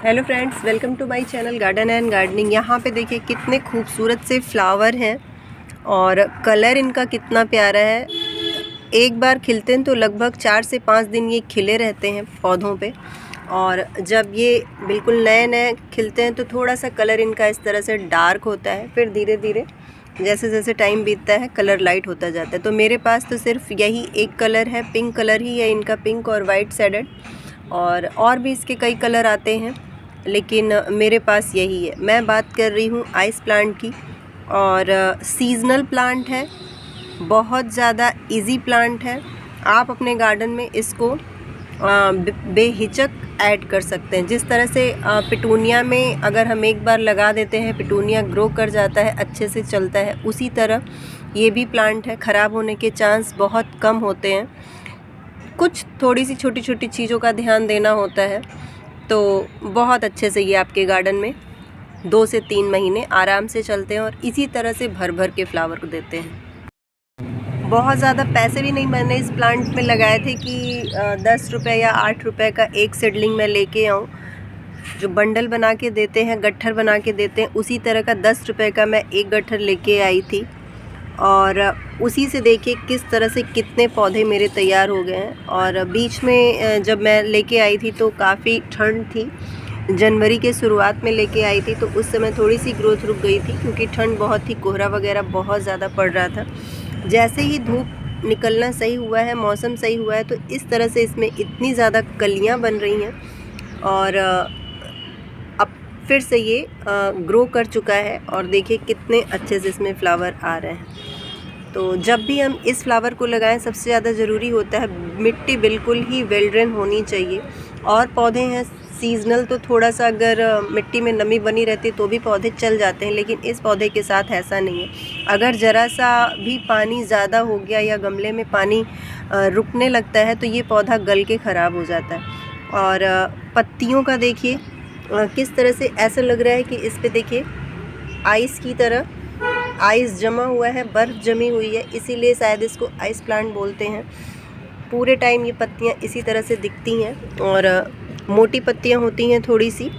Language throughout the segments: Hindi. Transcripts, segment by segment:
Hello friends, welcome to my channel garden and gardening. यहाँ पे देखिए कितने खूबसूरत से फ्लावर हैं और कलर इनका कितना प्यारा है। एक बार खिलते हैं तो लगभग 4 से 5 दिन ये खिले रहते हैं पौधों पे, और जब ये बिल्कुल नए नए खिलते हैं तो थोड़ा सा कलर इनका इस तरह से डार्क होता है। फिर धीरे धीरे जैसे जैसे टाइम बीतता है कलर लाइट होता जाता है। तो मेरे पास तो सिर्फ यही एक कलर है, पिंक कलर ही है इनका, पिंक और वाइट शेडेड। और भी इसके कई कलर आते हैं, लेकिन मेरे पास यही है। मैं बात कर रही हूँ आइस प्लांट की, और सीजनल प्लांट है, बहुत ज़्यादा इजी प्लांट है। आप अपने गार्डन में इसको बेहिचक ऐड कर सकते हैं। जिस तरह से पिटूनिया में अगर हम एक बार लगा देते हैं पिटूनिया ग्रो कर जाता है, अच्छे से चलता है, उसी तरह ये भी प्लांट है। ख़राब होने के चांस बहुत कम होते हैं। कुछ थोड़ी सी छोटी छोटी चीज़ों का ध्यान देना होता है, तो बहुत अच्छे से ये आपके गार्डन में 2 से 3 महीने आराम से चलते हैं और इसी तरह से भर भर के फ्लावर को देते हैं। बहुत ज़्यादा पैसे भी नहीं मैंने इस प्लांट में लगाए थे कि 10 रुपये या 8 रुपये का एक सीडलिंग मैं लेके आऊँ। जो बंडल बना के देते हैं, गट्ठर बना के देते हैं, उसी तरह का 10 रुपये का मैं एक गट्ठर लेके आई थी, और उसी से देखिए किस तरह से कितने पौधे मेरे तैयार हो गए हैं। और बीच में जब मैं लेके आई थी तो काफ़ी ठंड थी, जनवरी के शुरुआत में लेके आई थी, तो उस समय थोड़ी सी ग्रोथ रुक गई थी क्योंकि ठंड बहुत थी, कोहरा वगैरह बहुत ज़्यादा पड़ रहा था। जैसे ही धूप निकलना सही हुआ है, मौसम सही हुआ है, तो इस तरह से इसमें इतनी ज़्यादा कलियाँ बन रही हैं और अब फिर से ये ग्रो कर चुका है। और देखिए कितने अच्छे से इसमें फ्लावर आ रहे हैं। तो जब भी हम इस फ्लावर को लगाएं, सबसे ज़्यादा ज़रूरी होता है मिट्टी बिल्कुल ही वेल ड्रेन होनी चाहिए। और पौधे हैं सीजनल, तो थोड़ा सा अगर मिट्टी में नमी बनी रहती है तो भी पौधे चल जाते हैं, लेकिन इस पौधे के साथ ऐसा नहीं है। अगर ज़रा सा भी पानी ज़्यादा हो गया या गमले में पानी रुकने लगता है तो ये पौधा गल के ख़राब हो जाता है। और पत्तियों का देखिए किस तरह से ऐसा लग रहा है कि इस पे देखिए आइस की तरह आइस जमा हुआ है, बर्फ़ जमी हुई है, इसीलिए शायद इसको आइस प्लांट बोलते हैं। पूरे टाइम ये पत्तियाँ इसी तरह से दिखती हैं और मोटी पत्तियाँ होती हैं थोड़ी सी।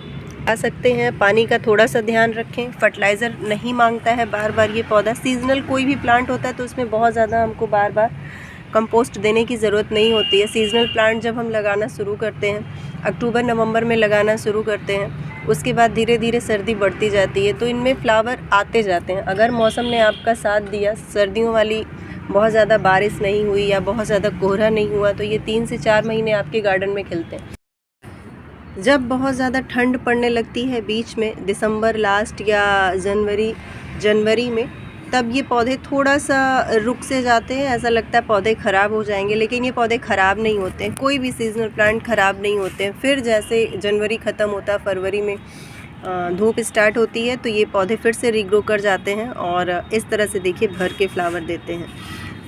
आ सकते हैं, पानी का थोड़ा सा ध्यान रखें। फर्टिलाइज़र नहीं मांगता है बार बार ये पौधा। सीजनल कोई भी प्लांट होता है तो उसमें बहुत ज़्यादा हमको बार बार कंपोस्ट देने की ज़रूरत नहीं होती है। सीजनल प्लांट जब हम लगाना शुरू करते हैं, अक्टूबर नवंबर में लगाना शुरू करते हैं, उसके बाद धीरे धीरे सर्दी बढ़ती जाती है तो इनमें फ्लावर आते जाते हैं। अगर मौसम ने आपका साथ दिया, सर्दियों वाली बहुत ज़्यादा बारिश नहीं हुई या बहुत ज़्यादा कोहरा नहीं हुआ, तो ये 3 से 4 महीने आपके गार्डन में खिलते हैं। जब बहुत ज़्यादा ठंड पड़ने लगती है बीच में, दिसंबर लास्ट या जनवरी में, तब ये पौधे थोड़ा सा रुक से जाते हैं। ऐसा लगता है पौधे ख़राब हो जाएंगे, लेकिन ये पौधे ख़राब नहीं होते हैं। कोई भी सीजनल प्लांट ख़राब नहीं होते हैं। फिर जैसे जनवरी ख़त्म होता है, फरवरी में धूप स्टार्ट होती है, तो ये पौधे फिर से रीग्रो कर जाते हैं और इस तरह से देखिए भर के फ्लावर देते हैं।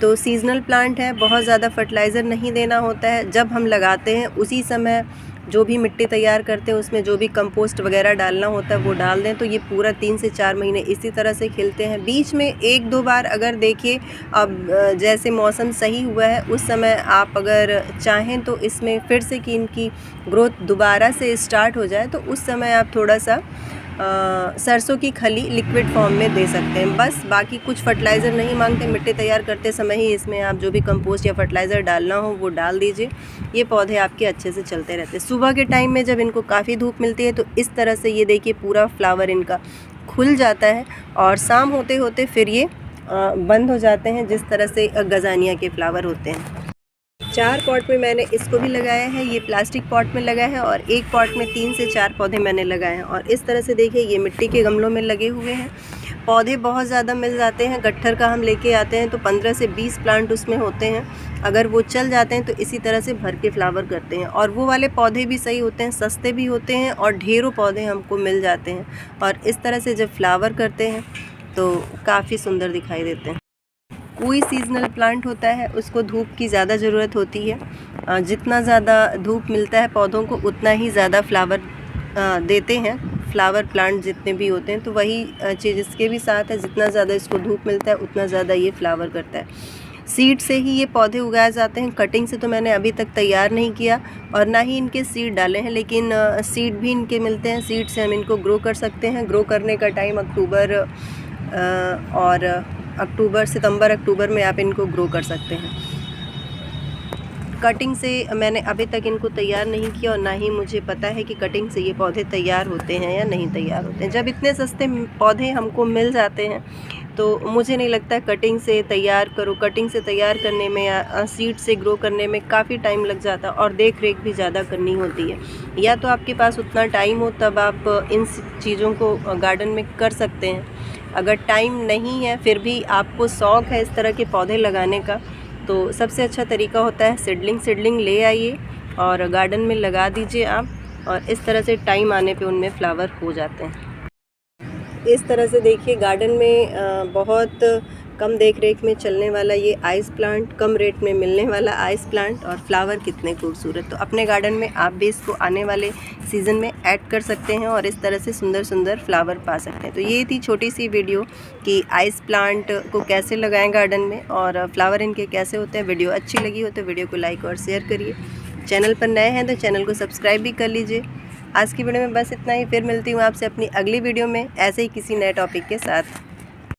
तो सीजनल प्लांट है, बहुत ज़्यादा फर्टिलाइज़र नहीं देना होता है। जब हम लगाते हैं उसी समय जो भी मिट्टी तैयार करते हैं उसमें जो भी कंपोस्ट वगैरह डालना होता है वो डाल दें, तो ये पूरा 3 से 4 महीने इसी तरह से खिलते हैं। बीच में 1-2 बार अगर देखिए, अब जैसे मौसम सही हुआ है उस समय आप अगर चाहें तो इसमें फिर से कि इनकी ग्रोथ दोबारा से स्टार्ट हो जाए, तो उस समय आप थोड़ा सा सरसों की खली लिक्विड फॉर्म में दे सकते हैं। बस, बाकी कुछ फर्टिलाइज़र नहीं मांगते। मिट्टी तैयार करते समय ही इसमें आप जो भी कंपोस्ट या फर्टिलाइज़र डालना हो वो डाल दीजिए। ये पौधे आपके अच्छे से चलते रहते हैं। सुबह के टाइम में जब इनको काफ़ी धूप मिलती है तो इस तरह से ये देखिए पूरा फ्लावर इनका खुल जाता है, और शाम होते होते फिर ये बंद हो जाते हैं, जिस तरह से गजानिया के फ्लावर होते हैं। 4 पॉट में मैंने इसको भी लगाया है। ये प्लास्टिक पॉट में लगा है और एक पॉट में 3 से 4 पौधे मैंने लगाए हैं। और इस तरह से देखिए ये मिट्टी के गमलों में लगे हुए हैं। पौधे बहुत ज़्यादा मिल जाते हैं। गट्ठर का हम लेके आते हैं तो 15 से 20 प्लांट उसमें होते हैं। अगर वो चल जाते हैं तो इसी तरह से भर के फ्लावर करते हैं। और वो वाले पौधे भी सही होते हैं, सस्ते भी होते हैं और ढेरों पौधे हमको मिल जाते हैं। और इस तरह से जब फ्लावर करते हैं तो काफ़ी सुंदर दिखाई देते हैं। कोई सीजनल प्लांट होता है उसको धूप की ज़्यादा ज़रूरत होती है। जितना ज़्यादा धूप मिलता है पौधों को, उतना ही ज़्यादा फ्लावर देते हैं। फ्लावर प्लांट जितने भी होते हैं, तो वही चीज़ इसके भी साथ है। जितना ज़्यादा इसको धूप मिलता है उतना ज़्यादा ये फ्लावर करता है। सीड से ही ये पौधे उगाए जाते हैं, कटिंग से तो मैंने अभी तक तैयार नहीं किया और ना ही इनके सीड डाले हैं, लेकिन सीड भी इनके मिलते हैं। सीड से हम इनको ग्रो कर सकते हैं। ग्रो करने का टाइम सितंबर अक्टूबर में आप इनको ग्रो कर सकते हैं। कटिंग से मैंने अभी तक इनको तैयार नहीं किया और ना ही मुझे पता है कि कटिंग से ये पौधे तैयार होते हैं या नहीं तैयार होते हैं। जब इतने सस्ते पौधे हमको मिल जाते हैं तो मुझे नहीं लगता कटिंग से तैयार करो। कटिंग से तैयार करने में या सीड से ग्रो करने में काफ़ी टाइम लग जाता है और देख रेख भी ज़्यादा करनी होती है। या तो आपके पास उतना टाइम हो तब आप इन चीज़ों को गार्डन में कर सकते हैं। अगर टाइम नहीं है फिर भी आपको शौक़ है इस तरह के पौधे लगाने का, तो सबसे अच्छा तरीका होता है सीडलिंग ले आइए और गार्डन में लगा दीजिए आप, और इस तरह से टाइम आने पे उनमें फ्लावर हो जाते हैं। इस तरह से देखिए गार्डन में बहुत कम देख रेख में चलने वाला ये आइस प्लांट, कम रेट में मिलने वाला आइस प्लांट, और फ्लावर कितने खूबसूरत। तो अपने गार्डन में आप भी इसको आने वाले सीज़न में ऐड कर सकते हैं और इस तरह से सुंदर सुंदर फ्लावर पा सकते हैं। तो ये थी छोटी सी वीडियो कि आइस प्लांट को कैसे लगाएं गार्डन में और फ्लावर इनके कैसे होते हैं। वीडियो अच्छी लगी हो तो वीडियो को लाइक और शेयर करिए। चैनल पर नए हैं तो चैनल को सब्सक्राइब भी कर लीजिए। आज की वीडियो में बस इतना ही। फिर मिलती हूँ आपसे अपनी अगली वीडियो में ऐसे ही किसी नए टॉपिक के साथ।